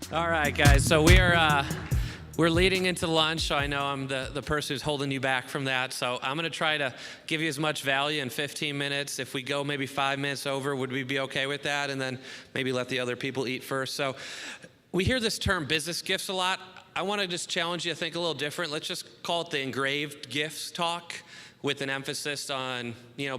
All right, guys. So we're leading into lunch. So I know I'm the person who's holding you back from that. So I'm going to try to give you as much value in 15 minutes. If we go maybe 5 minutes over, would we be okay with that? And then maybe let the other people eat first. So we hear this term business gifts a lot. I want to just challenge you to think a little different. Let's just call it the engraved gifts talk, with an emphasis on,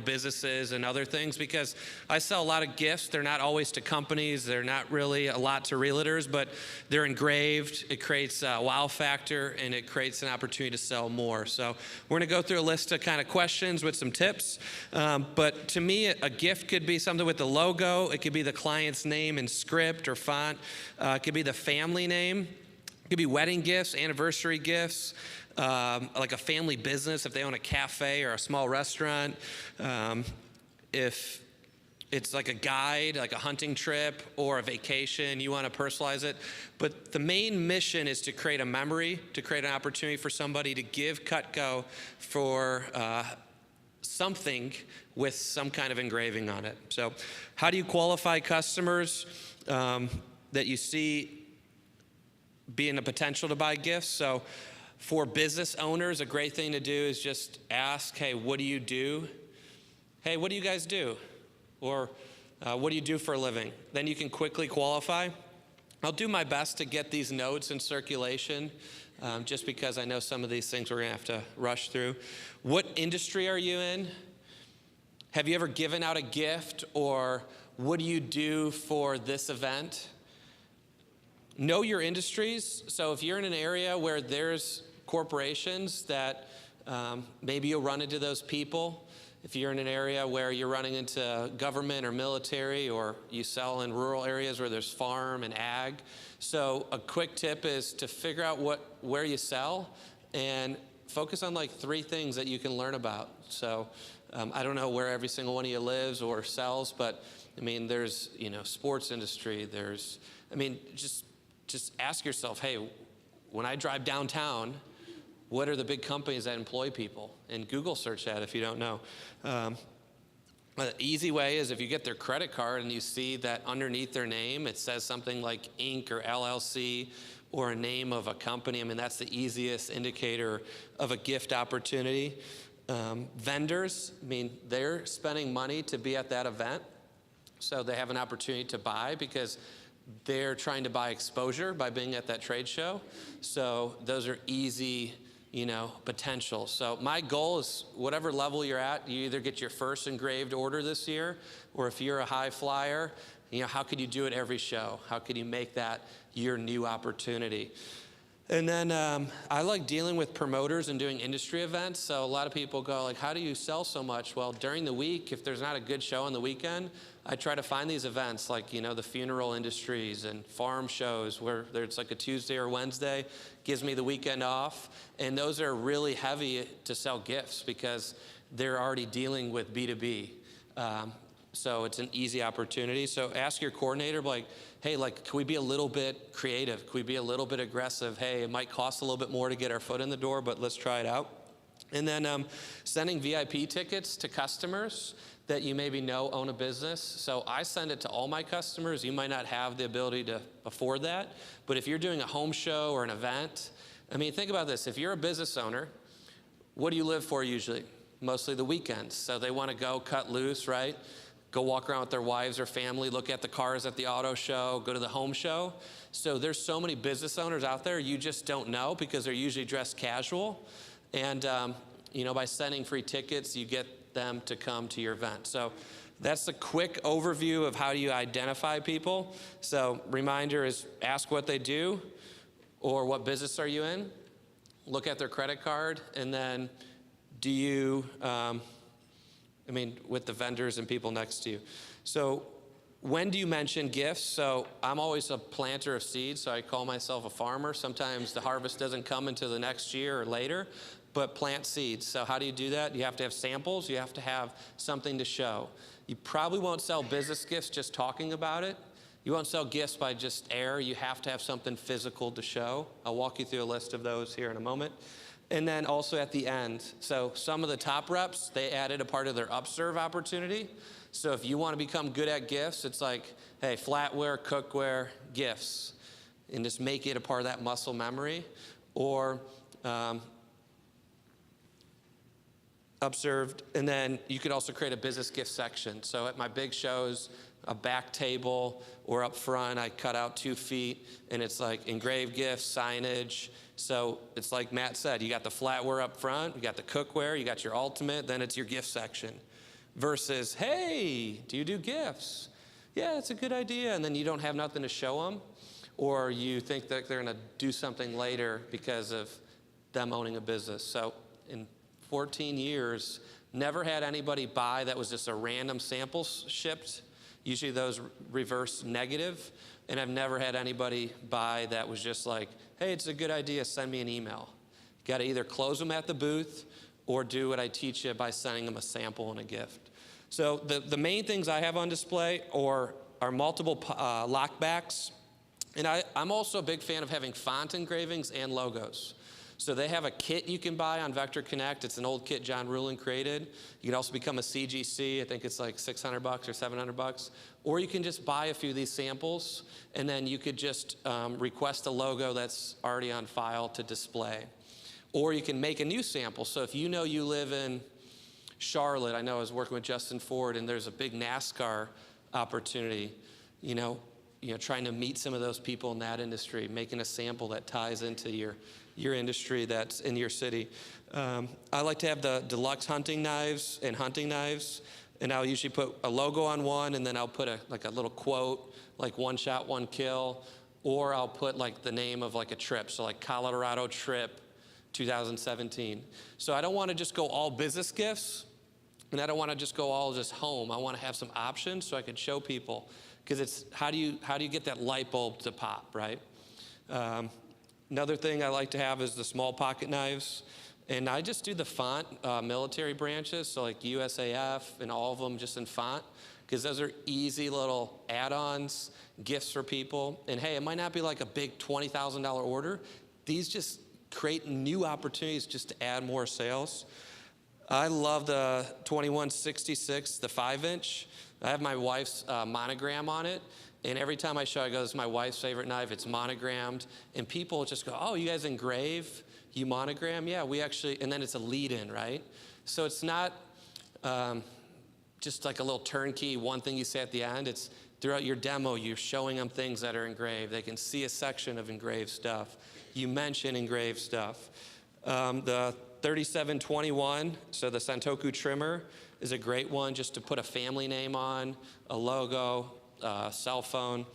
businesses and other things, because I sell a lot of gifts. They're not always to companies. They're not really a lot to realtors, but they're engraved. It creates a wow factor, and it creates an opportunity to sell more. So we're going to go through a list of kind of questions with some tips. But to me, a gift could be something with the logo. It could be the client's name and script or font. It could be the family name. It could be wedding gifts, anniversary gifts, like a family business if they own a cafe or a small restaurant. If it's like a guide, like a hunting trip or a vacation, you want to personalize it. But the main mission is to create a memory, to create an opportunity for somebody to give Cutco for something with some kind of engraving on it. So how do you qualify customers that you see being a potential to buy gifts? So for business owners, a great thing to do is just ask, hey, what do you do? Hey, what do you guys do? Or what do you do for a living? Then you can quickly qualify. I'll do my best to get these notes in circulation, just because I know some of these things we're gonna have to rush through. What industry are you in? Have you ever given out a gift? Or what do you do for this event? Know your industries. So if you're in an area where there's corporations, that maybe you'll run into those people. If you're in an area where you're running into government or military, or you sell in rural areas where there's farm and ag. So a quick tip is to figure out where you sell and focus on like 3 things that you can learn about. So I don't know where every single one of you lives or sells, but I mean, there's, sports industry, just ask yourself, hey, when I drive downtown, what are the big companies that employ people? And Google search that if you don't know. The easy way is if you get their credit card and you see that underneath their name, it says something like Inc. or LLC or a name of a company. I mean, that's the easiest indicator of a gift opportunity. Vendors, they're spending money to be at that event. So they have an opportunity to buy because they're trying to buy exposure by being at that trade show. So those are easy, potential. So my goal is whatever level you're at, you either get your first engraved order this year, or if you're a high flyer, how could you do it every show? How could you make that your new opportunity? And then I like dealing with promoters and doing industry events. So a lot of people go like, how do you sell so much? Well, during the week, if there's not a good show on the weekend, I try to find these events like, the funeral industries and farm shows where it's like a Tuesday or Wednesday, gives me the weekend off. And those are really heavy to sell gifts because they're already dealing with B2B. So it's an easy opportunity. So ask your coordinator, like, hey, can we be a little bit creative? Can we be a little bit aggressive? Hey, it might cost a little bit more to get our foot in the door, but let's try it out. And then sending VIP tickets to customers that you maybe know own a business. So I send it to all my customers. You might not have the ability to afford that, but if you're doing a home show or an event, think about this. If you're a business owner, what do you live for usually? Mostly the weekends. So they want to go cut loose, right? Go walk around with their wives or family, look at the cars at the auto show, go to the home show. So there's so many business owners out there you just don't know because they're usually dressed casual. And, by sending free tickets, you get them to come to your event. So that's a quick overview of how you identify people. So reminder is ask what they do or what business are you in. Look at their credit card, and then do you... with the vendors and people next to you. So when do you mention gifts? So I'm always a planter of seeds, so I call myself a farmer. Sometimes the harvest doesn't come until the next year or later, but plant seeds. So how do you do that? You have to have samples. You have to have something to show. You probably won't sell business gifts just talking about it. You won't sell gifts by just air. You have to have something physical to show. I'll walk you through a list of those here in a moment. And then also at the end, so some of the top reps, they added a part of their upserve opportunity. So if you want to become good at gifts, it's like, hey, flatware, cookware, gifts. and just make it a part of that muscle memory. Or observed, and then you could also create a business gift section. So at my big shows, a back table or up front, I cut out 2 feet, and it's like engraved gifts, signage. So it's like Matt said, you got the flatware up front, you got the cookware, you got your ultimate, then it's your gift section. Versus, hey, do you do gifts? Yeah, that's a good idea. And then you don't have nothing to show them, or you think that they're going to do something later because of them owning a business. So in 14 years, never had anybody buy that was just a random sample shipped. Usually those reverse negative. And I've never had anybody buy that was just like, hey, it's a good idea, send me an email. You got to either close them at the booth or do what I teach you by sending them a sample and a gift. So the main things I have on display are multiple lockbacks. And I'm also a big fan of having font engravings and logos. So they have a kit you can buy on Vector Connect. It's an old kit John Rulin created. You can also become a CGC. I think it's like $600 or $700. Or you can just buy a few of these samples, and then you could just request a logo that's already on file to display. Or you can make a new sample. So if you know you live in Charlotte, I know I was working with Justin Ford, and there's a big NASCAR opportunity, trying to meet some of those people in that industry, making a sample that ties into your industry that's in your city. I like to have the deluxe hunting knives and hunting knives, and I'll usually put a logo on one, and then I'll put a little quote, like one shot, one kill, or I'll put like the name of like a trip, so like Colorado trip 2017. So I don't want to just go all business gifts, and I don't want to just go all just home. I want to have some options so I can show people, because it's how do you get that light bulb to pop, right? Another thing I like to have is the small pocket knives. And I just do the font military branches, so like USAF and all of them just in font, because those are easy little add-ons, gifts for people. And hey, it might not be like a big $20,000 order. These just create new opportunities just to add more sales. I love the 2166, the 5-inch. I have my wife's monogram on it. And every time I show, I go, this is my wife's favorite knife. It's monogrammed. And people just go, oh, you guys engrave? You monogram? Yeah, we actually, and then it's a lead-in, right? So it's not just like a little turnkey, one thing you say at the end. It's throughout your demo, you're showing them things that are engraved. They can see a section of engraved stuff. You mention engraved stuff. The 3721, so the Santoku trimmer, is a great one just to put a family name on, a logo, cell phone.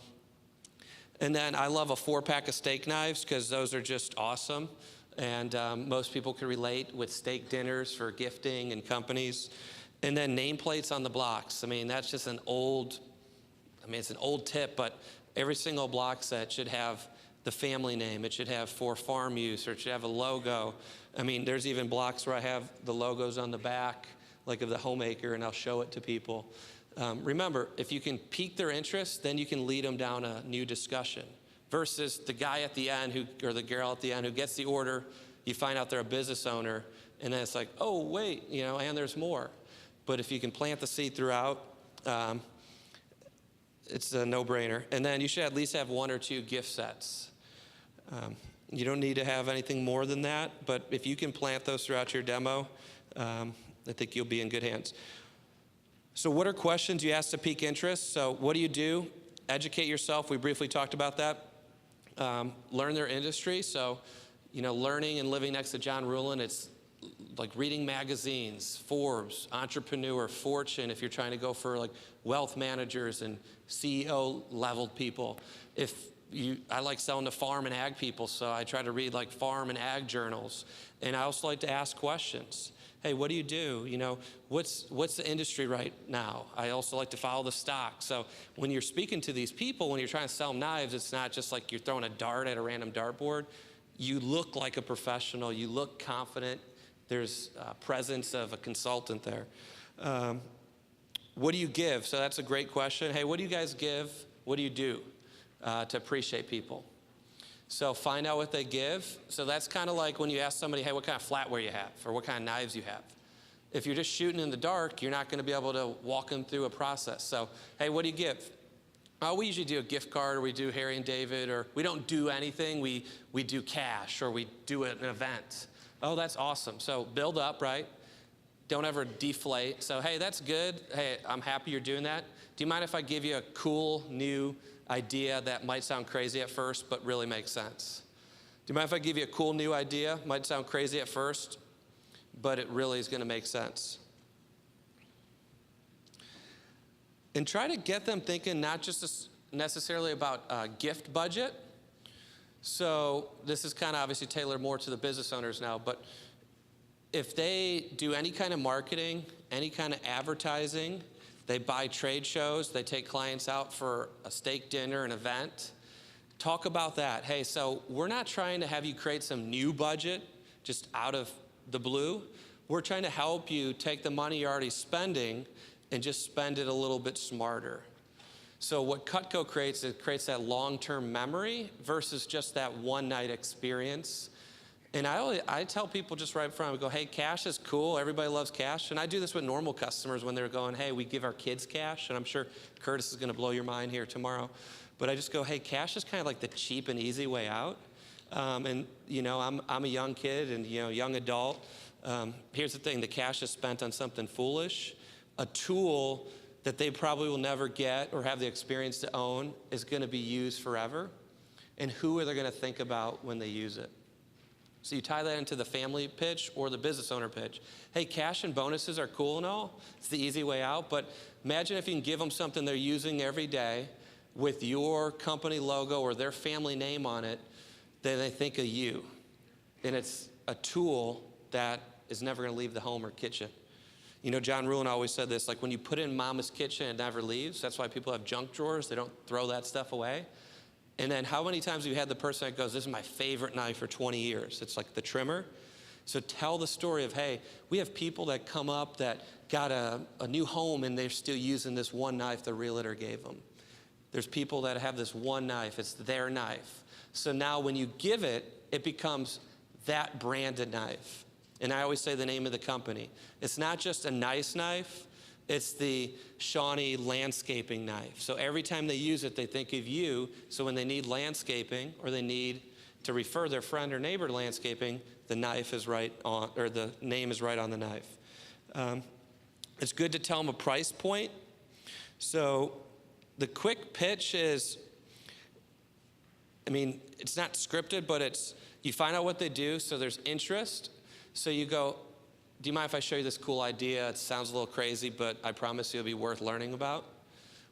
And then I love a 4-pack of steak knives because those are just awesome. And most people can relate with steak dinners for gifting and companies. And then nameplates on the blocks. I mean, that's just it's an old tip, but every single block set should have the family name. It should have for farm use, or it should have a logo. I mean, there's even blocks where I have the logos on the back, like of the homemaker, and I'll show it to people. Remember, if you can pique their interest, then you can lead them down a new discussion. Versus the guy at the end or the girl at the end who gets the order, you find out they're a business owner, and then it's like, oh, wait, and there's more. But if you can plant the seed throughout, it's a no-brainer. And then you should at least have 1 or 2 gift sets. You don't need to have anything more than that, but if you can plant those throughout your demo, I think you'll be in good hands. So what are questions you ask to pique interest? So what do? Educate yourself. We briefly talked about that. Learn their industry. So, learning and living next to John Rulin, it's like reading magazines, Forbes, Entrepreneur, Fortune, if you're trying to go for like wealth managers and CEO level people. I like selling to farm and ag people, so I try to read like farm and ag journals. And I also like to ask questions. Hey, what do you do? What's the industry right now? I also like to follow the stock. So when you're speaking to these people, when you're trying to sell them knives, it's not just like you're throwing a dart at a random dartboard. You look like a professional. You look confident. There's presence of a consultant there. What do you give? So that's a great question. Hey, what do you guys give? What do you do to appreciate people? So find out what they give. So that's kind of like when you ask somebody, hey, what kind of flatware you have, or what kind of knives you have. If you're just shooting in the dark, you're not going to be able to walk them through a process. So, hey, what do you give? We usually do a gift card, or we do Harry and David, or we don't do anything. We do cash, or we do an event. Oh, that's awesome. So build up, right? Don't ever deflate. So, hey, that's good. Hey, I'm happy you're doing that. Do you mind if I give you a cool new idea that might sound crazy at first, but really makes sense? Do you mind if I give you a cool new idea? Might sound crazy at first, but it really is going to make sense. And try to get them thinking not just necessarily about gift budget. So this is kind of obviously tailored more to the business owners now, but if they do any kind of marketing, any kind of advertising, they buy trade shows, they take clients out for a steak dinner, an event, talk about that. Hey, so we're not trying to have you create some new budget just out of the blue. We're trying to help you take the money you're already spending and just spend it a little bit smarter. So what Cutco creates, it creates that long-term memory versus just that one-night experience. And I tell people just right up front, I go, hey, cash is cool. Everybody loves cash. And I do this with normal customers when they're going, hey, we give our kids cash. And I'm sure Curtis is going to blow your mind here tomorrow. But I just go, hey, cash is kind of like the cheap and easy way out. And, you know, I'm a young kid and, you know, young adult. Here's the thing, the cash is spent on something foolish. A tool that they probably will never get or have the experience to own is going to be used forever. And who are they going to think about when they use it? So you tie that into the family pitch or the business owner pitch. Hey, cash and bonuses are cool and all. It's the easy way out. But imagine if you can give them something they're using every day with your company logo or their family name on it, then they think of you. And it's a tool that is never going to leave the home or kitchen. You know, John Ruhlin always said this, like when you put it in mama's kitchen, it never leaves. That's why people have junk drawers. They don't throw that stuff away. And then how many times have you had the person that goes, this is my favorite knife for 20 years. It's like the trimmer. So tell the story of, hey, we have people that come up that got a new home and they're still using this one knife the realtor gave them. There's people that have this one knife. It's their knife. So now when you give it, it becomes that branded knife. And I always say the name of the company. It's not just a nice knife. It's the Shawnee landscaping knife. So every time they use it, they think of you. So when they need landscaping or they need to refer their friend or neighbor to landscaping, the knife is right on, or the name is right on the knife. It's good to tell them a price point. So the quick pitch is, I mean, it's not scripted, but it's, you find out what they do, so there's interest. So you go, do you mind if I show you this cool idea? It sounds a little crazy, but I promise you it'll be worth learning about.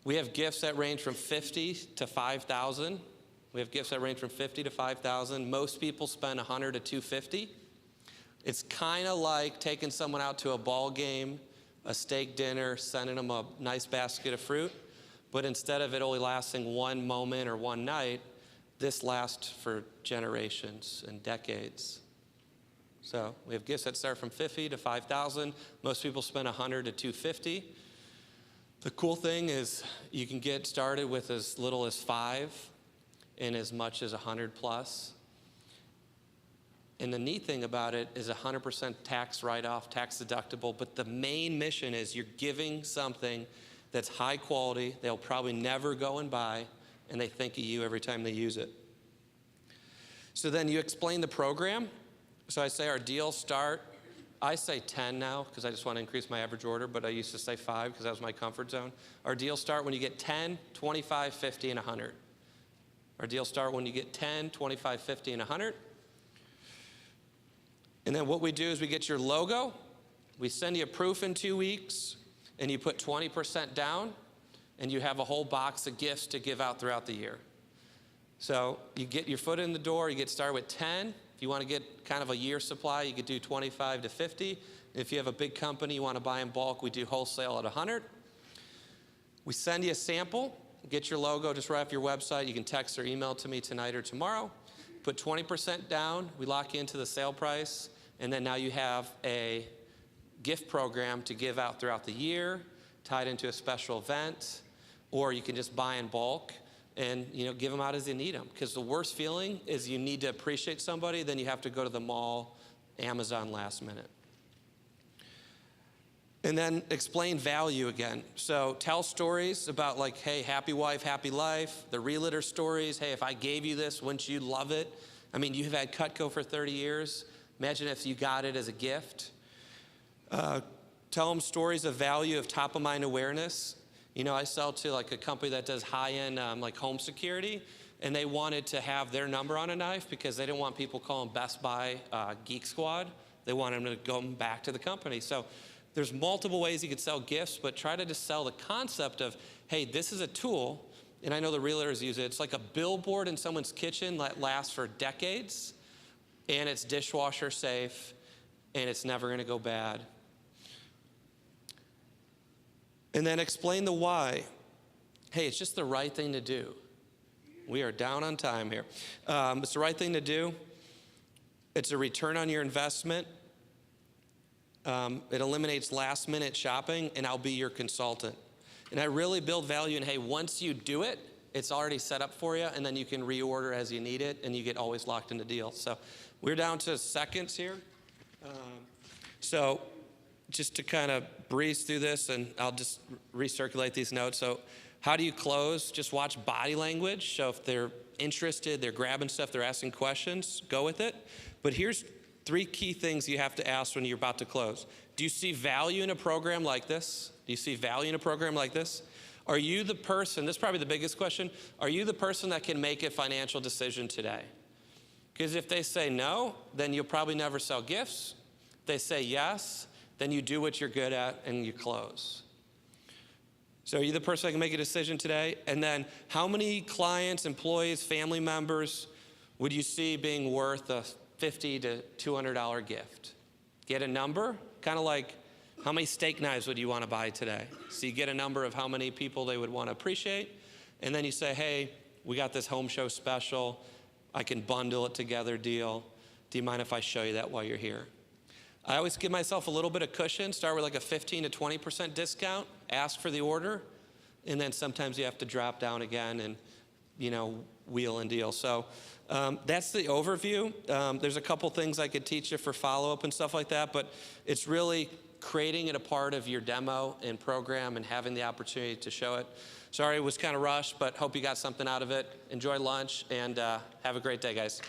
We have gifts that range from $50 to $5,000. We have gifts that range from $50 to $5,000. Most people spend $100 to $250. It's kind of like taking someone out to a ball game, a steak dinner, sending them a nice basket of fruit. But instead of it only lasting one moment or one night, this lasts for generations and decades. So we have gifts that start from $50 to $5,000. Most people spend $100 to $250. The cool thing is you can get started with as little as $5 and as much as $100 plus. And the neat thing about it is 100% tax write-off, tax deductible. But the main mission is you're giving something that's high quality. They'll probably never go and buy, and they think of you every time they use it. So then you explain the program. So I say our deals start, I say 10 now because I just want to increase my average order, but I used to say 5 because that was my comfort zone. Our deals start when you get 10, 25, 50, and 100. Our deals start when you get 10, 25, 50, and 100. And then what we do is we get your logo, we send you a proof in 2 weeks, and you put 20% down, and you have a whole box of gifts to give out throughout the year. So you get your foot in the door, you get started with 10. If you want to get kind of a year supply, you could do 25 to 50. If you have a big company you want to buy in bulk, we do wholesale at 100. We send you a sample, get your logo just right off your website. You can text or email to me tonight or tomorrow. Put 20% down, we lock you into the sale price, and then now you have a gift program to give out throughout the year, tied into a special event, or you can just buy in bulk and give them out as you need them. Because the worst feeling is you need to appreciate somebody, then you have to go to the mall, Amazon last minute. And then explain value again. So tell stories about like, hey, happy wife, happy life. The realtor stories, hey, if I gave you this, wouldn't you love it? I mean, you've had Cutco for 30 years. Imagine if you got it as a gift. Tell them stories of value of top of mind awareness. You know, I sell to like a company that does high-end like home security, and they wanted to have their number on a knife because they didn't want people calling Best Buy Geek Squad. They wanted them to go back to the company. So there's multiple ways you could sell gifts, but try to just sell the concept of, hey, this is a tool, and I know the realtors use it. It's like a billboard in someone's kitchen that lasts for decades, and it's dishwasher safe, and it's never gonna go bad. And then explain the why. Hey, it's just the right thing to do. We are down on time here. It's the right thing to do. It's a return on your investment. It eliminates last minute shopping, and I'll be your consultant. And I really build value in, hey, once you do it, it's already set up for you, and then you can reorder as you need it, and you get always locked into deals. So we're down to seconds here. So just to kind of breeze through this, and I'll just recirculate these notes. So how do you close? Just watch body language. So if they're interested, they're grabbing stuff, they're asking questions, go with it. But here's 3 key things you have to ask when you're about to close. Do you see value in a program like this? Do you see value in a program like this? Are you the person, this is probably the biggest question, are you the person that can make a financial decision today? Because if they say no, then you'll probably never sell gifts. If they say yes, then you do what you're good at and you close. So are you the person that can make a decision today? And then how many clients, employees, family members would you see being worth a $50 to $200 gift? Get a number, kind of like how many steak knives would you want to buy today? So you get a number of how many people they would want to appreciate, and then you say, hey, we got this home show special, I can bundle it together deal. Do you mind if I show you that while you're here? I always give myself a little bit of cushion, start with like a 15 to 20% discount, ask for the order, and then sometimes you have to drop down again and, you know, wheel and deal. So that's the overview. There's a couple things I could teach you for follow-up and stuff like that, but it's really creating it a part of your demo and program and having the opportunity to show it. Sorry it was kind of rushed, but hope you got something out of it. Enjoy lunch, and have a great day, guys.